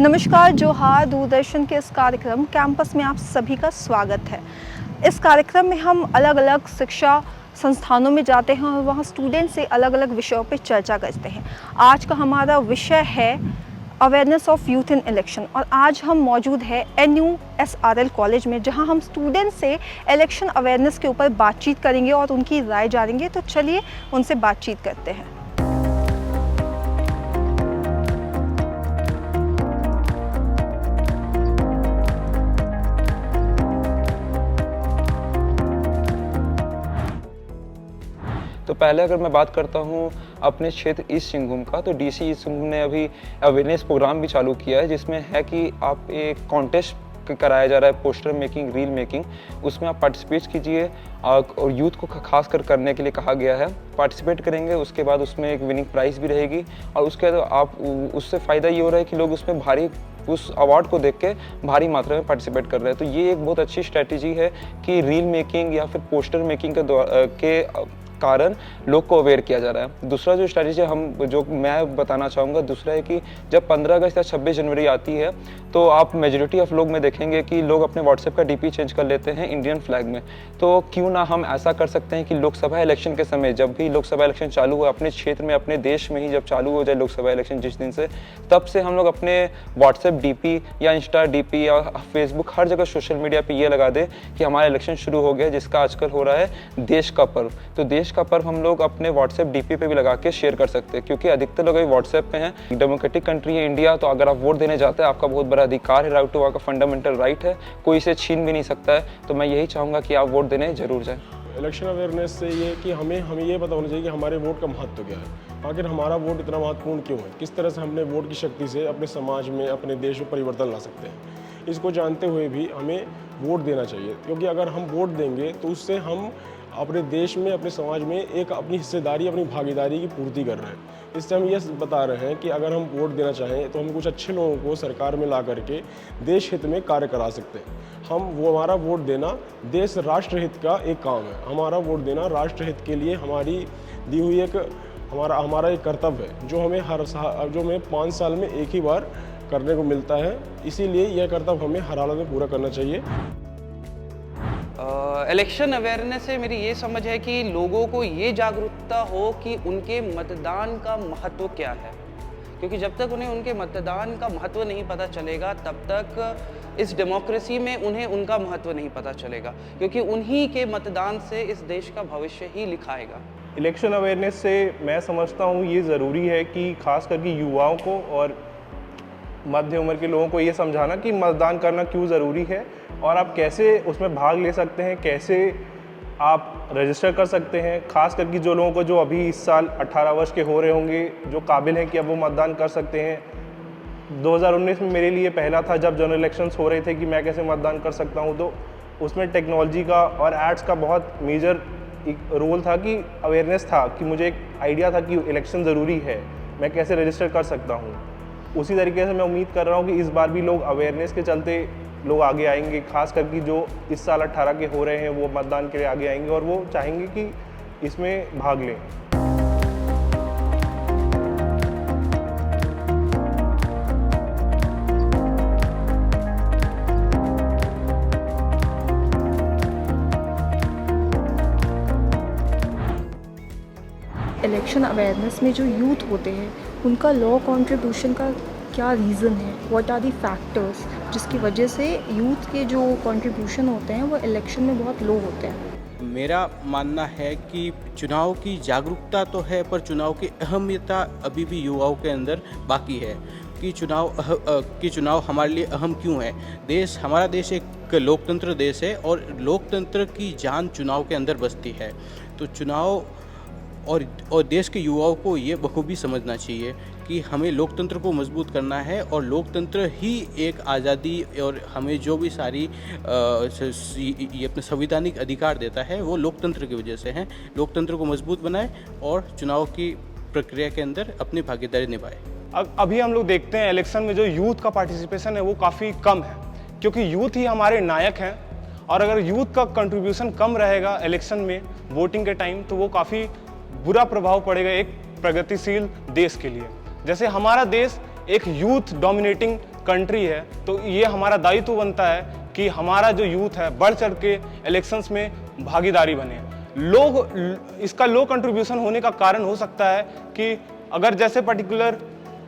नमस्कार, जोहार। दूरदर्शन के इस कार्यक्रम कैंपस में आप सभी का स्वागत है। इस कार्यक्रम में हम अलग अलग शिक्षा संस्थानों में जाते हैं और वहाँ स्टूडेंट से अलग अलग विषयों पर चर्चा करते हैं। आज का हमारा विषय है awareness of youth in election और आज हम मौजूद है NUSRL कॉलेज में, जहाँ हम स्टूडेंट से इलेक्शन अवेयरनेस के ऊपर बातचीत करेंगे और उनकी राय जानेंगे। तो चलिए उनसे बातचीत करते हैं। तो पहले अगर मैं बात करता हूँ अपने क्षेत्र ईस्ट सिंहभूम का, तो DC ईस्ट सिंहभूम ने अभी अवेयरनेस प्रोग्राम भी चालू किया है, जिसमें है कि आप एक कॉन्टेस्ट कराया जा रहा है, पोस्टर मेकिंग, रील मेकिंग। उसमें आप पार्टिसिपेट कीजिए और यूथ को खास कर करने के लिए कहा गया है। पार्टिसिपेट करेंगे, उसके बाद उसमें एक विनिंग प्राइज़ भी रहेगी और उसके बाद आप उससे फ़ायदा ये हो रहा है कि लोग उसमें भारी उस अवार्ड को देख के भारी मात्रा में पार्टिसिपेट कर रहे हैं। तो ये एक बहुत अच्छी स्ट्रैटेजी है कि रील मेकिंग या फिर पोस्टर मेकिंग के कारण लोग को अवेयर किया जा रहा है। दूसरा जो स्ट्रैटेजी जो मैं बताना चाहूँगा, दूसरा है कि जब 15 अगस्त या 26 जनवरी आती है तो आप मेजॉरिटी ऑफ लोग में देखेंगे कि लोग अपने व्हाट्सएप का DP चेंज कर लेते हैं इंडियन फ्लैग में। तो क्यों ना हम ऐसा कर सकते हैं कि लोकसभा इलेक्शन के समय, जब भी लोकसभा इलेक्शन चालू हो अपने क्षेत्र में, अपने देश में ही जब चालू हो जाए लोकसभा इलेक्शन जिस दिन से, तब से हम लोग अपने व्हाट्सएप DP या इंस्टा DP या फेसबुक हर जगह सोशल मीडिया पर ये लगा दें कि हमारा इलेक्शन शुरू हो गया, जिसका आजकल हो रहा है देश का पर्व। तो देश का पर्व हम लोग अपने व्हाट्सएप DP पे भी लगा के शेयर कर सकते हैं, क्योंकि अधिकतर लोग अभी व्हाट्सएप पे हैं। डेमोक्रेटिक कंट्री है इंडिया, तो अगर आप वोट देने जाते हैं आपका बहुत बड़ा अधिकार है, राइट टू वर्क का फंडामेंटल राइट है, कोई इसे छीन भी नहीं सकता है। तो मैं यही चाहूँगा कि आप वोट देने जरूर जाएं। इलेक्शन अवेयरनेस से ये कि हमें ये पता होना चाहिए कि हमारे वोट का महत्व क्या है, आखिर हमारा वोट इतना महत्वपूर्ण क्यों है, किस तरह से हमने वोट की शक्ति से अपने समाज में, अपने देश में परिवर्तन ला सकते हैं। इसको जानते हुए भी हमें वोट देना चाहिए, क्योंकि अगर हम वोट देंगे तो उससे हम अपने देश में, अपने समाज में एक अपनी हिस्सेदारी, अपनी भागीदारी की पूर्ति कर रहे हैं। इससे हम ये बता रहे हैं कि अगर हम वोट देना चाहें तो हम कुछ अच्छे लोगों को सरकार में ला करके देश हित में कार्य करा सकते हैं। हमारा वोट देना देश राष्ट्र हित का एक काम है। हमारा वोट देना राष्ट्र हित के लिए हमारी दी हुई एक हमारा एक कर्तव्य है, जो हमें 5 साल में एक ही बार करने को मिलता है। इसीलिए यह कर्तव्य हमें हर हालत में पूरा करना चाहिए। इलेक्शन अवेयरनेस से मेरी ये समझ है कि लोगों को ये जागरूकता हो कि उनके मतदान का महत्व क्या है, क्योंकि जब तक उन्हें उनके मतदान का महत्व नहीं पता चलेगा तब तक इस डेमोक्रेसी में उन्हें उनका महत्व नहीं पता चलेगा, क्योंकि उन्हीं के मतदान से इस देश का भविष्य ही लिखाएगा। इलेक्शन अवेयरनेस से मैं समझता हूँ ये ज़रूरी है कि खास करके युवाओं को और मध्य उम्र के लोगों को ये समझाना कि मतदान करना क्यों ज़रूरी है और आप कैसे उसमें भाग ले सकते हैं, कैसे आप रजिस्टर कर सकते हैं। खास करके जो लोगों को, जो अभी इस साल 18 वर्ष के हो रहे होंगे, जो काबिल हैं कि अब वो मतदान कर सकते हैं। 2019 में मेरे लिए पहला था जब जनरल इलेक्शंस हो रहे थे कि मैं कैसे मतदान कर सकता हूँ, तो उसमें टेक्नोलॉजी का और एड्स का बहुत मेजर एक रोल था, कि अवेयरनेस था, कि मुझे एक आइडिया था कि इलेक्शन ज़रूरी है, मैं कैसे रजिस्टर कर सकता हूँ। उसी तरीके से मैं उम्मीद कर रहा हूँ कि इस बार भी लोग अवेयरनेस के चलते लोग आगे आएंगे, खास करके जो इस साल 18 के हो रहे हैं वो मतदान के लिए आगे आएंगे और वो चाहेंगे कि इसमें भाग लें। इलेक्शन अवेयरनेस में जो यूथ होते हैं उनका लो कंट्रीब्यूशन का क्या रीज़न है, व्हाट आर दी फैक्टर्स जिसकी वजह से यूथ के जो कंट्रीब्यूशन होते हैं वो इलेक्शन में बहुत लो होते हैं। मेरा मानना है कि चुनाव की जागरूकता तो है, पर चुनाव की अहमियता अभी भी युवाओं के अंदर बाकी है कि चुनाव हमारे लिए अहम क्यों है। हमारा देश एक लोकतंत्र देश है और लोकतंत्र की जान चुनाव के अंदर बसती है। तो चुनाव और देश के युवाओं को ये बखूबी समझना चाहिए कि हमें लोकतंत्र को मजबूत करना है और लोकतंत्र ही एक आज़ादी और हमें जो भी सारी ये अपने संवैधानिक अधिकार देता है वो लोकतंत्र की वजह से है। लोकतंत्र को मजबूत बनाए और चुनाव की प्रक्रिया के अंदर अपनी भागीदारी निभाए। अभी हम लोग देखते हैं इलेक्शन में जो यूथ का पार्टिसिपेशन है वो काफ़ी कम है, क्योंकि यूथ ही हमारे नायक हैं। और अगर यूथ का कंट्रीब्यूशन कम रहेगा इलेक्शन में वोटिंग के टाइम, तो वो काफ़ी बुरा प्रभाव पड़ेगा एक प्रगतिशील देश के लिए। जैसे हमारा देश एक यूथ डोमिनेटिंग कंट्री है, तो ये हमारा दायित्व बनता है कि हमारा जो यूथ है बढ़ चढ़ के इलेक्शंस में भागीदारी बने। इसका लो कंट्रीब्यूशन होने का कारण हो सकता है कि अगर जैसे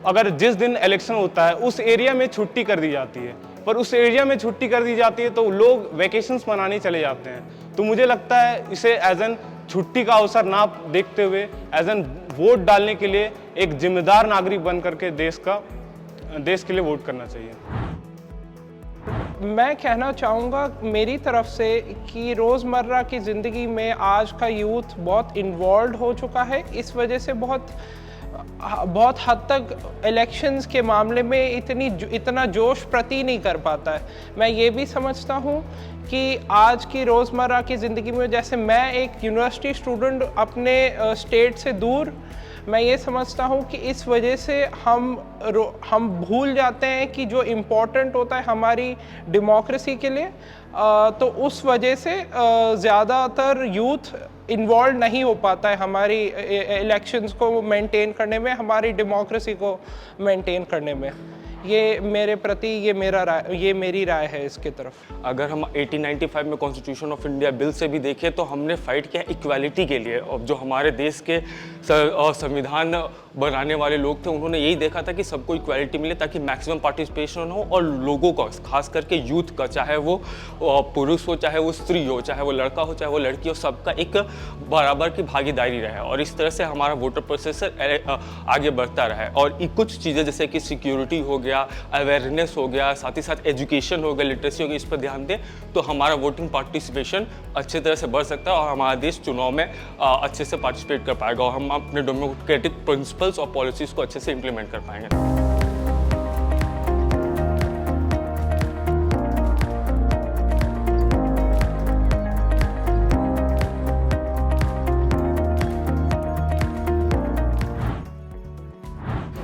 अगर जिस दिन इलेक्शन होता है उस एरिया में छुट्टी कर दी जाती है, पर उस एरिया में छुट्टी कर दी जाती है तो लोग वैकेशंस मनाने चले जाते हैं। तो मुझे लगता है इसे एज एन छुट्टी का अवसर ना देखते हुए एज एन वोट डालने के लिए एक जिम्मेदार नागरिक बन करके देश के लिए वोट करना चाहिए। मैं कहना चाहूँगा मेरी तरफ से कि रोज़मर्रा की ज़िंदगी में आज का यूथ बहुत इन्वॉल्व हो चुका है। इस वजह से बहुत हद तक इलेक्शंस के मामले में इतना जोश प्रति नहीं कर पाता है। मैं ये भी समझता हूँ कि आज की रोज़मर्रा की ज़िंदगी में, जैसे मैं एक यूनिवर्सिटी स्टूडेंट अपने स्टेट से दूर, मैं ये समझता हूँ कि इस वजह से हम भूल जाते हैं कि जो इम्पोर्टेंट होता है हमारी डेमोक्रेसी के लिए, तो उस वजह से ज़्यादातर यूथ इन्वॉल्व नहीं हो पाता है हमारी इलेक्शंस को मेंटेन करने में, हमारी डेमोक्रेसी को मेंटेन करने में। ये मेरे प्रति ये मेरी राय है इसके तरफ। अगर हम 1895 में कॉन्स्टिट्यूशन ऑफ इंडिया बिल से भी देखें तो हमने फाइट किया इक्वालिटी के लिए, और जो हमारे देश के संविधान बनाने वाले लोग थे उन्होंने यही देखा था कि सबको इक्वालिटी मिले ताकि मैक्सिमम पार्टिसिपेशन हो, और लोगों का, खास करके यूथ का, चाहे वो पुरुष हो, चाहे वो स्त्री हो, चाहे वो लड़का हो, चाहे वो लड़की हो, सबका एक बराबर की भागीदारी रहे, और इस तरह से हमारा वोटर प्रोसेस आगे बढ़ता रहा है। और कुछ चीज़ें जैसे कि सिक्योरिटी हो गया, अवेयरनेस हो गया, साथ ही साथ एजुकेशन हो गया, लिटरेसी हो गया, इस पर ध्यान दें तो हमारा वोटिंग पार्टिसिपेशन अच्छे तरह से बढ़ सकता है और हमारा देश चुनाव में अच्छे से पार्टिसिपेट कर पाएगा, और हम अपने डेमोक्रेटिक प्रिंसिपल्स और पॉलिसीज़ को अच्छे से इम्प्लीमेंट कर पाएंगे।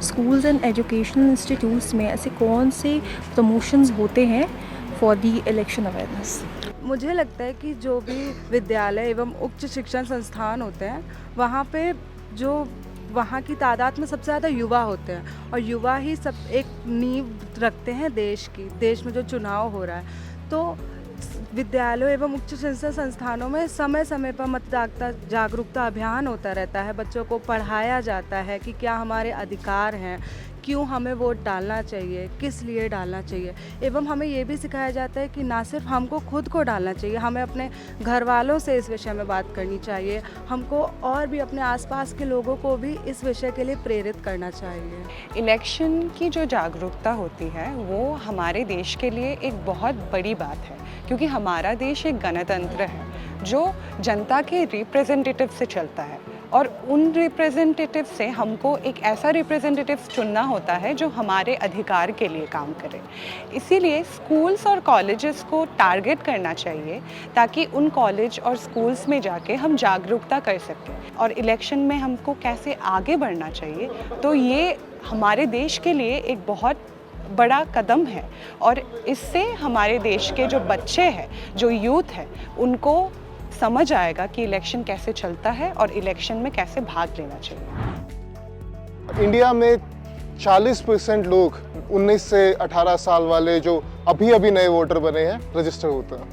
स्कूल्स एंड एजुकेशनल इंस्टीट्यूट्स में ऐसे कौन से प्रमोशंस होते हैं फॉर दी इलेक्शन अवेयरनेस? मुझे लगता है कि जो भी विद्यालय एवं उच्च शिक्षण संस्थान होते हैं वहाँ पे वहाँ की तादाद में सबसे ज़्यादा युवा होते हैं, और युवा ही सब एक नींव रखते हैं देश में जो चुनाव हो रहा है। तो विद्यालयों एवं उच्च शिक्षण संस्थानों में समय समय पर मतदाता जागरूकता अभियान होता रहता है। बच्चों को पढ़ाया जाता है कि क्या हमारे अधिकार हैं, क्यों हमें वोट डालना चाहिए, किस लिए डालना चाहिए, एवं हमें ये भी सिखाया जाता है कि ना सिर्फ हमको खुद को डालना चाहिए, हमें अपने घर वालों से इस विषय में बात करनी चाहिए, हमको और भी अपने आसपास के लोगों को भी इस विषय के लिए प्रेरित करना चाहिए। इलेक्शन की जो जागरूकता होती है वो हमारे देश के लिए एक बहुत बड़ी बात है, क्योंकि हमारा देश एक गणतंत्र है जो जनता के रिप्रेजेंटेटिव से चलता है, और उन रिप्रेजेंटेटिव से हमको एक ऐसा रिप्रेजेंटेटिव चुनना होता है जो हमारे अधिकार के लिए काम करे। इसीलिए स्कूल्स और कॉलेजेस को टारगेट करना चाहिए ताकि उन कॉलेज और स्कूल्स में जाके हम जागरूकता कर सकें, और इलेक्शन में हमको कैसे आगे बढ़ना चाहिए। तो ये हमारे देश के लिए एक बहुत बड़ा कदम है, और इससे हमारे देश के जो बच्चे हैं, जो यूथ है, उनको समझ आएगा कि इलेक्शन कैसे चलता है और इलेक्शन में कैसे भाग लेना चाहिए। इंडिया में 40% लोग 19 से 18 साल वाले जो अभी नए वोटर बने हैं रजिस्टर होते हैं।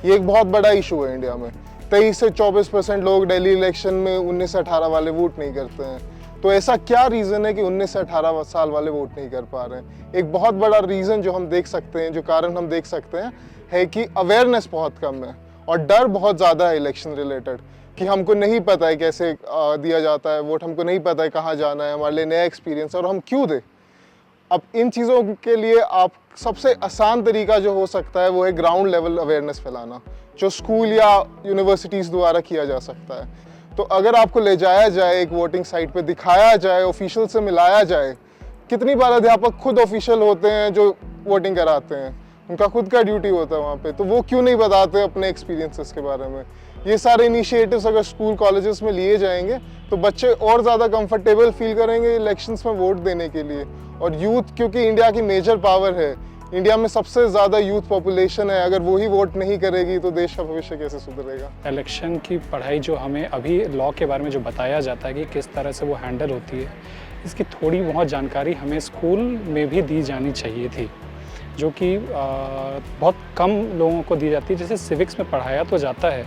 ये एक बहुत बड़ा इशू है इंडिया में। 23 से 24% लोग दिल्ली इलेक्शन में 19 से 18 वाले वोट नहीं करते हैं। तो ऐसा क्या रीज़न है कि 19 से 18 साल वाले वोट नहीं कर पा रहे हैं? एक बहुत बड़ा रीज़न जो हम देख सकते हैं, जो कारण हम देख सकते हैं, है कि अवेयरनेस बहुत कम है और डर बहुत ज़्यादा है इलेक्शन रिलेटेड, कि हमको नहीं पता है कैसे दिया जाता है वोट, हमको नहीं पता है कहाँ जाना है, हमारे लिए नया एक्सपीरियंस है और हम क्यों दें। अब इन चीज़ों के लिए आप सबसे आसान तरीका जो हो सकता है वो है ग्राउंड लेवल अवेयरनेस फैलाना, जो स्कूल या यूनिवर्सिटीज़ द्वारा किया जा सकता है। तो अगर आपको ले जाया जाए एक वोटिंग साइट पे, दिखाया जाए, ऑफिशियल से मिलाया जाए। कितनी बार अध्यापक खुद ऑफिशियल होते हैं जो वोटिंग कराते हैं, उनका खुद का ड्यूटी होता है वहाँ पे, तो वो क्यों नहीं बताते अपने एक्सपीरियंसेस के बारे में। ये सारे इनिशिएटिव्स अगर स्कूल कॉलेजेस में लिए जाएंगे तो बच्चे और ज़्यादा कंफर्टेबल फील करेंगे इलेक्शंस में वोट देने के लिए। और यूथ, क्योंकि इंडिया की मेजर पावर है, इंडिया में सबसे ज़्यादा यूथ पॉपुलेशन है, अगर वही वोट नहीं करेगी तो देश का भविष्य कैसे सुधरेगा। इलेक्शन की पढ़ाई जो हमें अभी लॉ के बारे में जो बताया जाता है कि किस तरह से वो हैंडल होती है, इसकी थोड़ी बहुत जानकारी हमें स्कूल में भी दी जानी चाहिए थी। जो कि बहुत कम लोगों को दी जाती है। जैसे सिविक्स में पढ़ाया तो जाता है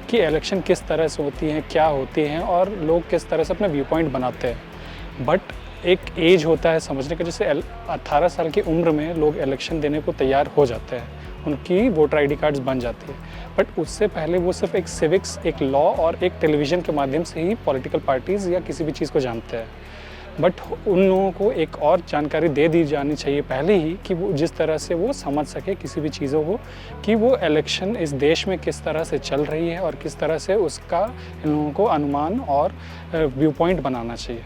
कि इलेक्शन किस तरह से होती हैं, क्या होती हैं और लोग किस तरह से अपना व्यू पॉइंट बनाते हैं, बट एक एज होता है समझने का। जैसे 18 साल की उम्र में लोग इलेक्शन देने को तैयार हो जाते हैं, उनकी वोटर आईडी कार्ड्स बन जाती है, बट उससे पहले वो सिर्फ एक सिविक्स, एक लॉ और एक टेलीविज़न के माध्यम से ही पॉलिटिकल पार्टीज़ या किसी भी चीज़ को जानते हैं। बट उन लोगों को एक और जानकारी दे दी जानी चाहिए पहले ही, कि वो जिस तरह से वो समझ सके किसी भी चीज़ों को, कि वो इलेक्शन इस देश में किस तरह से चल रही है और किस तरह से उसका इन लोगों को अनुमान और व्यू पॉइंट बनाना चाहिए।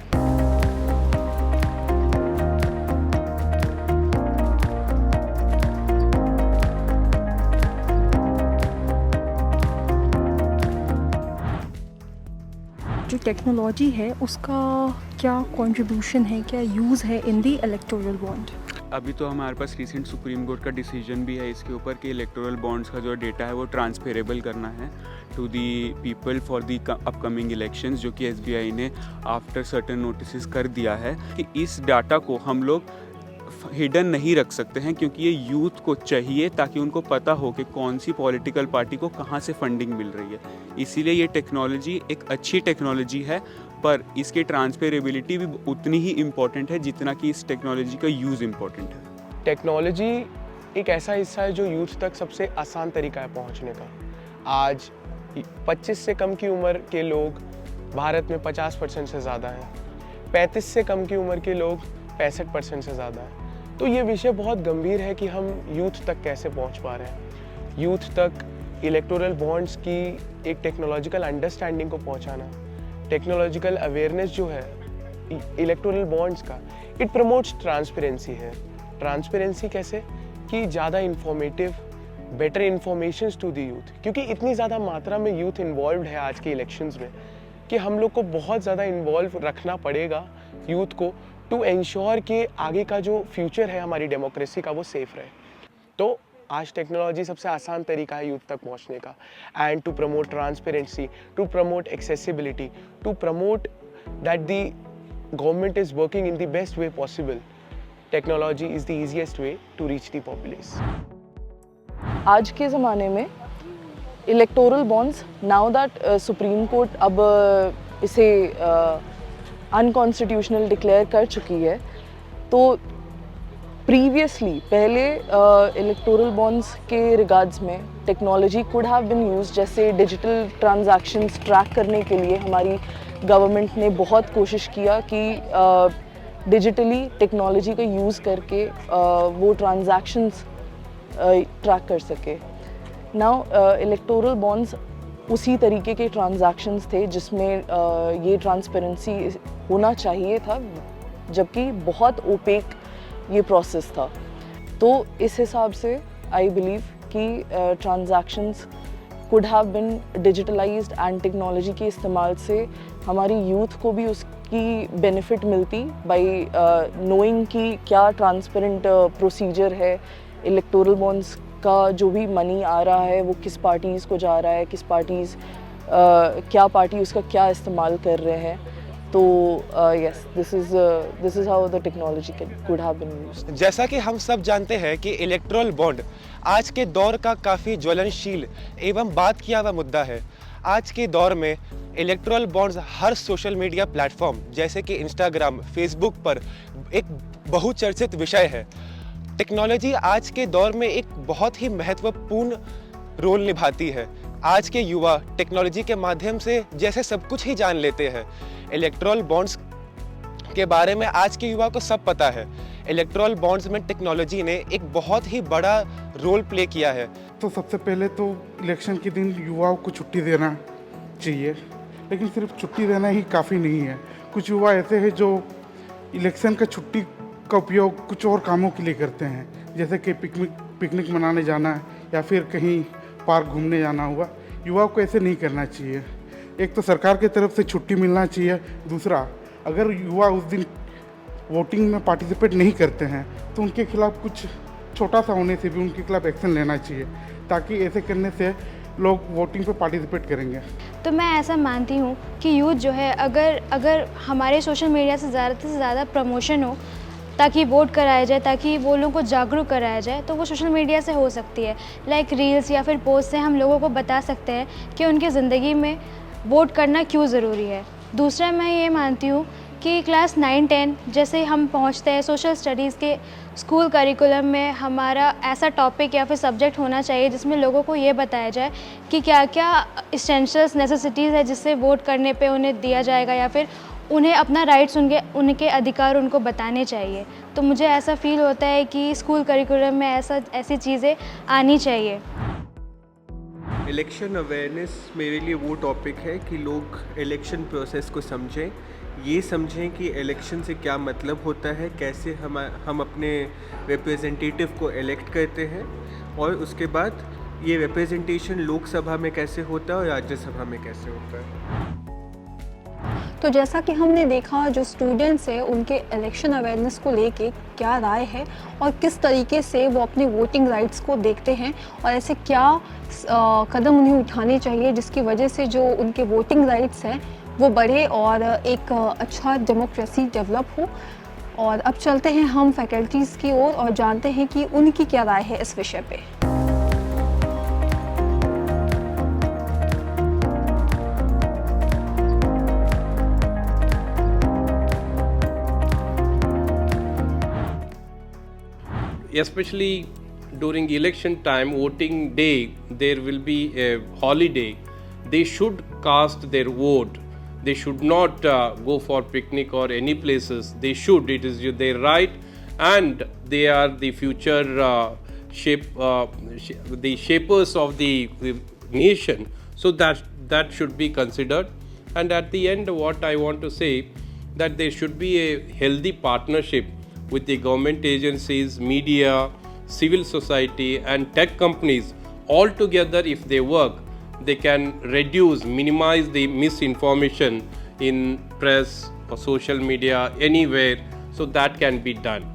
जो टेक्नोलॉजी है उसका क्या कंट्रीब्यूशन है, क्या यूज़ है इन दी इलेक्टोरल बॉन्ड? अभी तो हमारे पास रिसेंट सुप्रीम कोर्ट का डिसीजन भी है इसके ऊपर कि इलेक्टोरल बॉन्ड्स का जो डेटा है वो ट्रांसफेरेबल करना है to the people for the upcoming elections, जो कि SBI ने आफ्टर सर्टेन नोटिस कर दिया है कि इस डाटा को हम लोग हिडन नहीं रख सकते हैं, क्योंकि ये यूथ को चाहिए ताकि उनको पता हो कि कौन सी पॉलिटिकल पार्टी को कहाँ से फंडिंग मिल रही है। इसीलिए ये टेक्नोलॉजी एक अच्छी टेक्नोलॉजी है, पर इसकी ट्रांसफेरेबिलिटी भी उतनी ही इम्पॉर्टेंट है जितना कि इस टेक्नोलॉजी का यूज़ इम्पॉर्टेंट है। टेक्नोलॉजी एक ऐसा हिस्सा है जो यूथ तक सबसे आसान तरीका है पहुंचने का। आज 25 से कम की उम्र के लोग भारत में 50% से ज़्यादा हैं, 35 से कम की उम्र के लोग 65% से ज़्यादा हैं। तो ये विषय बहुत गंभीर है कि हम यूथ तक कैसे पहुंच पा रहे हैं। यूथ तक इलेक्टोरल बॉन्ड्स की एक टेक्नोलॉजिकल अंडरस्टैंडिंग को पहुंचाना, टेक्नोलॉजिकल अवेयरनेस जो है इलेक्टोरल बॉन्ड्स का, इट प्रमोट्स ट्रांसपेरेंसी है। ट्रांसपेरेंसी कैसे कि ज़्यादा informative, better informations to the youth, क्योंकि इतनी ज़्यादा मात्रा में यूथ इन्वॉल्व है आज के इलेक्शंस में कि हम लोग को बहुत ज़्यादा इन्वॉल्व रखना पड़ेगा यूथ को, टू एंश्योर कि आगे का जो फ्यूचर है हमारी डेमोक्रेसी का वो सेफ रहे। तो आज टेक्नोलॉजी सबसे आसान तरीका है यूथ तक पहुंचने का, and to promote transparency, to promote accessibility, to promote that the government is working in the best way possible. Technology is the easiest way to reach the populace. आज के ज़माने में electoral bonds, now that supreme court अब इसे unconstitutional declare कर चुकी है, तो प्रीवियसली पहले इलेक्टोरल बॉन्ड्स के रिगार्ड्स में technology could have been used. जैसे डिजिटल ट्रांजैक्शंस ट्रैक करने के लिए हमारी गवर्नमेंट ने बहुत कोशिश किया कि डिजिटली टेक्नोलॉजी का यूज़ करके वो ट्रांजैक्शंस ट्रैक कर सके। नाउ इलेक्टोरल बॉन्ड्स उसी तरीके के ट्रांजैक्शंस थे जिसमें ये ट्रांसपेरेंसी होना चाहिए था, जबकि बहुत ओपेक ये प्रोसेस था। तो इस हिसाब से आई बिलीव कि transactions could have been digitalised, and technology के इस्तेमाल से हमारी यूथ को भी उसकी बेनिफिट मिलती बाय नोइंग कि क्या ट्रांसपेरेंट प्रोसीजर है। इलेक्टोरल बॉन्ड्स का जो भी मनी आ रहा है वो किस पार्टीज़ को जा रहा है, किस पार्टीज़ क्या पार्टी उसका क्या इस्तेमाल कर रहे हैं। तो yes, this is how the technology could have been used. जैसा कि हम सब जानते हैं कि इलेक्टोरल बॉन्ड आज के दौर का काफ़ी ज्वलनशील एवं बात किया हुआ मुद्दा है। आज के दौर में इलेक्टोरल बॉन्ड्स हर सोशल मीडिया प्लेटफॉर्म जैसे कि इंस्टाग्राम, फेसबुक पर एक बहुचर्चित विषय है। टेक्नोलॉजी आज के दौर में एक बहुत ही महत्वपूर्ण रोल निभाती है। आज के युवा टेक्नोलॉजी के माध्यम से जैसे सब कुछ ही जान लेते हैं। इलेक्टोरल बॉन्ड्स के बारे में आज के युवा को सब पता है। इलेक्टोरल बॉन्ड्स में टेक्नोलॉजी ने एक बहुत ही बड़ा रोल प्ले किया है। तो सबसे पहले तो इलेक्शन के दिन युवाओं को छुट्टी देना चाहिए, लेकिन सिर्फ छुट्टी देना ही काफ़ी नहीं है। कुछ युवा ऐसे हैं जो इलेक्शन का छुट्टी का उपयोग कुछ और कामों के लिए करते हैं, जैसे कि पिकनिक मनाने जाना है या फिर कहीं पार्क घूमने जाना हुआ। युवाओं को ऐसे नहीं करना चाहिए। एक तो सरकार की तरफ से छुट्टी मिलना चाहिए, दूसरा अगर युवा उस दिन वोटिंग में पार्टिसिपेट नहीं करते हैं तो उनके खिलाफ कुछ छोटा सा होने से भी उनके खिलाफ एक्शन लेना चाहिए, ताकि ऐसे करने से लोग वोटिंग पे पार्टिसिपेट करेंगे। तो मैं ऐसा मानती हूँ कि यूथ जो है, अगर हमारे सोशल मीडिया से ज़्यादा प्रमोशन हो ताकि वोट कराया जाए, ताकि वो लोगों को जागरूक कराया जाए, तो वो सोशल मीडिया से हो सकती है। लाइक रील्स या फिर पोस्ट से हम लोगों को बता सकते हैं कि उनकी ज़िंदगी में वोट करना क्यों ज़रूरी है। दूसरा मैं ये मानती हूँ कि क्लास 9-10 जैसे हम पहुँचते हैं, सोशल स्टडीज़ के स्कूल करिकुलम में हमारा ऐसा टॉपिक या फिर सब्जेक्ट होना चाहिए जिसमें लोगों को ये बताया जाए कि क्या क्या इसेंशियल्स नेसेसिटीज़ है जिससे वोट करने पे उन्हें दिया जाएगा, या फिर उन्हें अपना राइट्स उनके अधिकार उनको बताने चाहिए। तो मुझे ऐसा फील होता है कि स्कूल करिकुलम में ऐसी चीज़ें आनी चाहिए। इलेक्शन अवेयरनेस मेरे लिए वो टॉपिक है कि लोग इलेक्शन प्रोसेस को समझें, ये समझें कि इलेक्शन से क्या मतलब होता है, कैसे हम अपने रिप्रेजेंटेटिव को इलेक्ट करते हैं, और उसके बाद ये रिप्रेजेंटेशन लोकसभा में कैसे होता है और राज्यसभा में कैसे होता है। तो जैसा कि हमने देखा, जो स्टूडेंट्स हैं उनके इलेक्शन अवेयरनेस को लेके क्या राय है और किस तरीके से वो अपने वोटिंग राइट्स को देखते हैं, और ऐसे क्या कदम उन्हें उठाने चाहिए जिसकी वजह से जो उनके वोटिंग राइट्स हैं वो बढ़े और एक अच्छा डेमोक्रेसी डेवलप हो। और अब चलते हैं हम फैकल्टीज़ की ओर और जानते हैं कि उनकी क्या राय है इस विषय पे। Especially during election time, voting day, there will be a holiday. They should cast their vote. They should not go for picnic or any places. They should. It is their right, and they are the future the shapers of the nation. So that should be considered. And at the end, what I want to say, that there should be a healthy partnership with the government agencies, media, civil society and tech companies. All together, if they work, they can reduce, minimize the misinformation in press or social media, anywhere. So that can be done.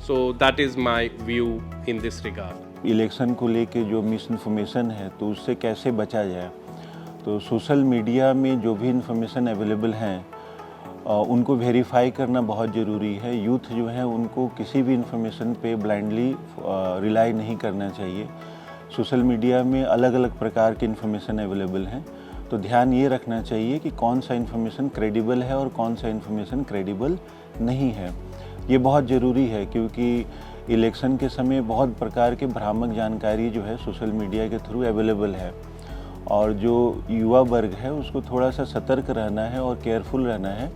So that is my view in this regard. Election को लेके जो miss information है तो उससे कैसे बचा जाए, तो सोशल मीडिया में जो भी इन्फॉर्मेशन अवेलेबल हैं उनको वेरीफाई करना बहुत ज़रूरी है। यूथ जो है उनको किसी भी इन्फॉर्मेशन पे ब्लाइंडली रिलाई नहीं करना चाहिए। सोशल मीडिया में अलग अलग प्रकार की इन्फॉर्मेशन अवेलेबल हैं, तो ध्यान ये रखना चाहिए कि कौन सा इन्फॉर्मेशन क्रेडिबल है और कौन सा इन्फॉर्मेशन क्रेडिबल नहीं है। ये बहुत ज़रूरी है क्योंकि इलेक्शन के समय बहुत प्रकार के भ्रामक जानकारी जो है सोशल मीडिया के थ्रू अवेलेबल है, और जो युवा वर्ग है उसको थोड़ा सा सतर्क रहना है और केयरफुल रहना है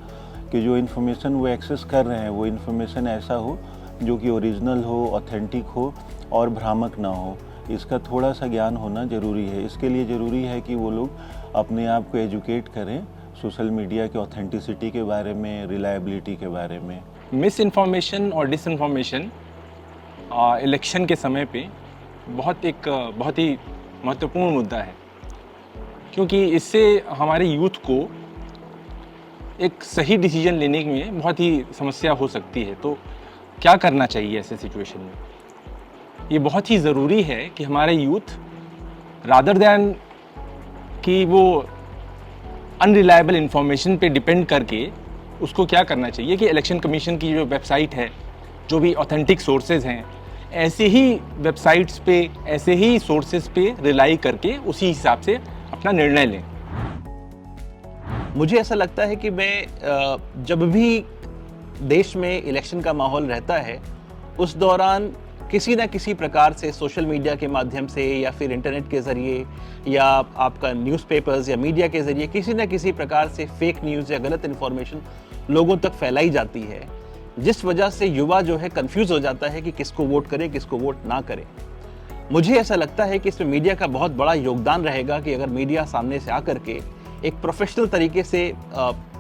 कि जो इन्फॉर्मेशन वो एक्सेस कर रहे हैं वो इन्फॉर्मेशन ऐसा हो जो कि ओरिजिनल हो, ऑथेंटिक हो और भ्रामक ना हो। इसका थोड़ा सा ज्ञान होना ज़रूरी है। इसके लिए ज़रूरी है कि वो लोग अपने आप को एजुकेट करें सोशल मीडिया के ऑथेंटिसिटी के बारे में, रिलायबिलिटी के बारे में। मिस इन्फॉर्मेशन और डिसइन्फॉर्मेशन इलेक्शन के समय पे बहुत ही महत्वपूर्ण मुद्दा है, क्योंकि इससे हमारे यूथ को एक सही डिसीजन लेने में बहुत ही समस्या हो सकती है। तो क्या करना चाहिए ऐसे सिचुएशन में? ये बहुत ही ज़रूरी है कि हमारे यूथ रादर दैन कि वो अनरिलायबल इंफॉर्मेशन पे डिपेंड करके उसको क्या करना चाहिए कि इलेक्शन कमीशन की जो वेबसाइट है, जो भी ऑथेंटिक सोर्सेज हैं, ऐसे ही वेबसाइट्स पे, ऐसे ही सोर्सेज पे रिलाई करके उसी हिसाब से अपना निर्णय लें। मुझे ऐसा लगता है कि मैं जब भी देश में इलेक्शन का माहौल रहता है उस दौरान किसी न किसी प्रकार से सोशल मीडिया के माध्यम से या फिर इंटरनेट के ज़रिए या आपका न्यूज़पेपर्स या मीडिया के ज़रिए किसी न किसी प्रकार से फेक न्यूज़ या गलत इन्फॉर्मेशन लोगों तक फैलाई जाती है, जिस वजह से युवा जो है कंफ्यूज हो जाता है कि किसको वोट करें, किसको वोट ना करें। मुझे ऐसा लगता है कि इसमें मीडिया का बहुत बड़ा योगदान रहेगा कि अगर मीडिया सामने से आकर के एक प्रोफेशनल तरीके से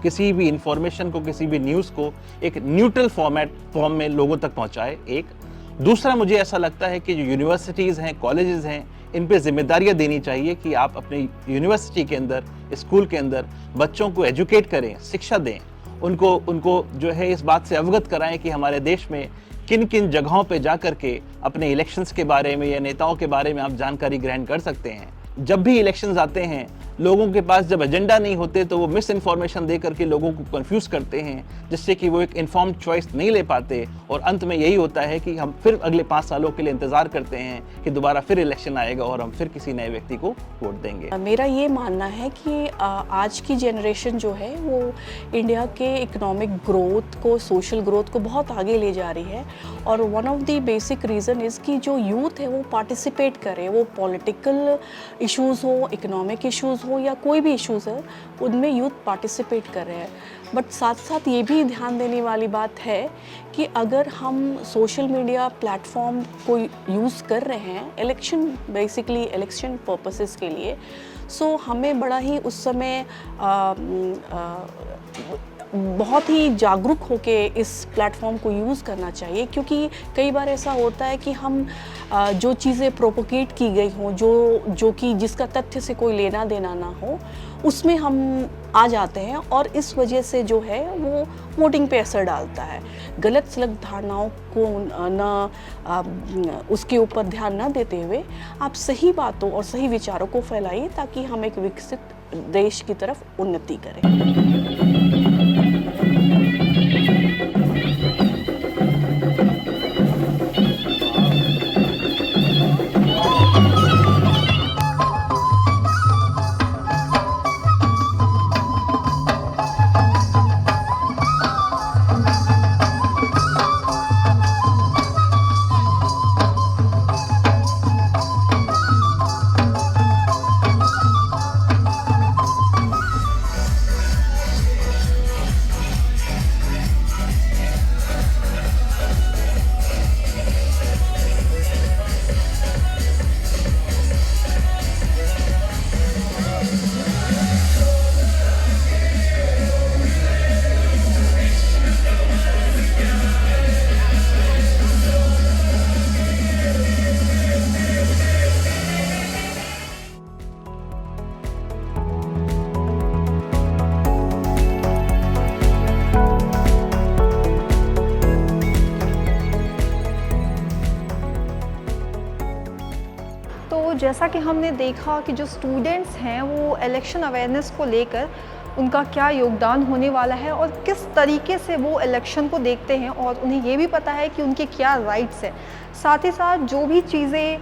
किसी भी इंफॉर्मेशन को, किसी भी न्यूज़ को एक न्यूट्रल फॉर्म में लोगों तक पहुंचाए। एक दूसरा, मुझे ऐसा लगता है कि जो यूनिवर्सिटीज़ हैं, कॉलेजेस हैं, इन पे जिम्मेदारियां देनी चाहिए कि आप अपने यूनिवर्सिटी के अंदर, स्कूल के अंदर बच्चों को एजुकेट करें, शिक्षा दें, उनको जो है इस बात से अवगत कराएं कि हमारे देश में किन किन जगहों पे जा कर के अपने इलेक्शंस के बारे में या नेताओं के बारे में आप जानकारी ग्रहण कर सकते हैं। जब भी इलेक्शंस आते हैं, लोगों के पास जब एजेंडा नहीं होते तो वो मिस इन्फॉर्मेशन दे करके लोगों को कंफ्यूज करते हैं, जिससे कि वो एक इन्फॉर्म्ड चॉइस नहीं ले पाते और अंत में यही होता है कि हम फिर अगले 5 सालों के लिए इंतज़ार करते हैं कि दोबारा फिर इलेक्शन आएगा और हम फिर किसी नए व्यक्ति को वोट देंगे। मेरा ये मानना है कि आज की जनरेशन जो है वो इंडिया के इकोनॉमिक ग्रोथ को, सोशल ग्रोथ को बहुत आगे ले जा रही है और one of the basic reason is कि जो यूथ है वो पार्टिसिपेट करे, वो पॉलिटिकल इश्यूज़ हो, इकोनॉमिक इश्यूज़ हो या कोई भी इश्यूज़ है, उनमें यूथ पार्टिसिपेट कर रहे हैं। बट साथ साथ ये भी ध्यान देने वाली बात है कि अगर हम सोशल मीडिया प्लेटफॉर्म को यूज़ कर रहे हैं बेसिकली इलेक्शन पर्पसेस के लिए, सो हमें बड़ा ही उस समय बहुत ही जागरूक होके इस प्लेटफॉर्म को यूज़ करना चाहिए, क्योंकि कई बार ऐसा होता है कि हम जो चीज़ें प्रोपोगेट की गई हों, जो कि जिसका तथ्य से कोई लेना देना ना हो, उसमें हम आ जाते हैं और इस वजह से जो है वो वोटिंग पे असर डालता है। गलत सलत धारणाओं को ना उसके ऊपर ध्यान ना देते हुए आप सही बातों और सही विचारों को फैलाइए ताकि हम एक विकसित देश की तरफ उन्नति करें। जैसा कि हमने देखा कि जो स्टूडेंट्स हैं वो इलेक्शन अवेयरनेस को लेकर उनका क्या योगदान होने वाला है और किस तरीके से वो इलेक्शन को देखते हैं और उन्हें ये भी पता है कि उनके क्या राइट्स हैं। साथ ही साथ जो भी चीज़ें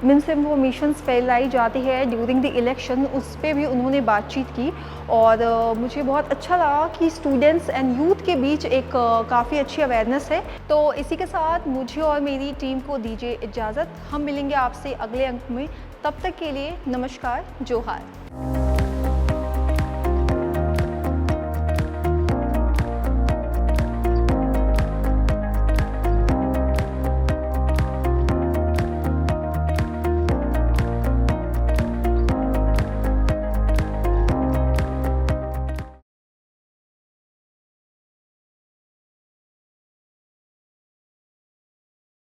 मिस इन्फॉर्मेशन फैलाई जाती है ड्यूरिंग द इलेक्शन, उस पर भी उन्होंने बातचीत की और मुझे बहुत अच्छा लगा कि स्टूडेंट्स एंड यूथ के बीच एक काफ़ी अच्छी अवेयरनेस है। तो इसी के साथ मुझे और मेरी टीम को दीजिए इजाज़त। हम मिलेंगे आपसे अगले अंक में, तब तक के लिए नमस्कार, जोहार।